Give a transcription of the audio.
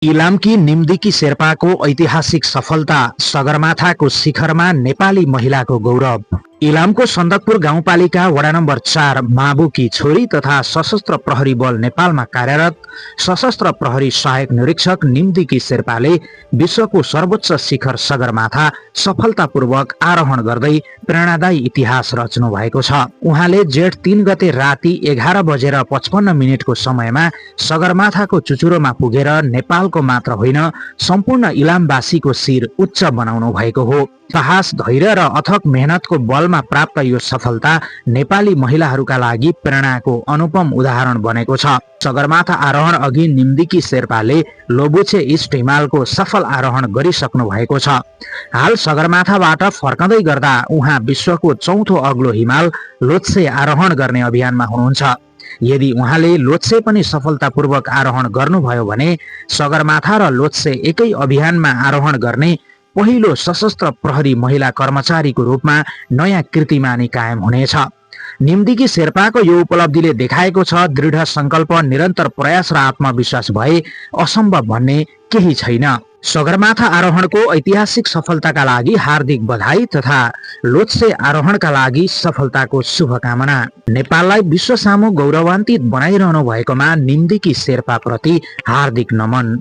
इलामकी निम्दिकी शेर्पाको ऐतिहासिक सफलता, सगरमाथाको शिखरमा नेपाली महिलाको गौरव। इलामको सन्दकपुर गाउँपालिका वडा नम्बर 4 माबुकी छोरी तथा सशस्त्र प्रहरी बल नेपालमा कार्यरत सशस्त्र प्रहरी सहायक निरीक्षक निम्दिकी शेर्पाले विश्वको सर्वोच्च शिखर सगरमाथा सफलतापूर्वक आरोहण गर्दै प्रेरणादायी इतिहास रच्नु भएको छ। उहाँले जेठ 3 गते राति 11:55 को समयमा सगरमाथाको चुचुरोमा पुगेर नेपालको मात्र होइन सम्पूर्ण इलामवासीको शिर उच्च बनाउनु भएको हो। साहस, धैर्य र अथक मेहनतको बलमा प्राप्त यो सफलता नेपाली महिलाहरूका लागि प्रेरणाको अनुपम उदाहरण बनेको छ। सगरमाथा आरोहण अघि निम्दिकी शेर्पाले लोबुछे इस्ट हिमालको सफल आरोहण गरिसक्नु भएको छ। हाल सगरमाथाबाट फर्कँदै गर्दा उहाँ विश्वको चौथो अग्लो हिमाल लोत्से आरोहण गर्ने अभियानमा हुनुहुन्छ। यदि उहाँले लोत्से पनि सफलतापूर्वक आरोहण गर्नुभयो भने सगरमाथा र लोत्से एकै अभियानमा आरोहण गर्ने पहिलो सशस्त्र प्रहरी महिला कर्मचारीको रूपमा नयाँ कीर्तिमानी कायम हुनेछ। निम्दिकी शेर्पाको यो उपलब्धिले देखाएको छ दृढ संकल्प, निरन्तर प्रयास र आत्मविश्वास भए असम्भव भन्ने केही छैन। सगरमाथा आरोहणको ऐतिहासिक सफलताका लागि हार्दिक बधाई तथा लोत्से आरोहणका लागि सफलताको शुभकामना। नेपाललाई विश्व सामु गौरवान्वित बनाइरहनु भएकोमा निम्दिकी शेर्पा प्रति हार्दिक नमन।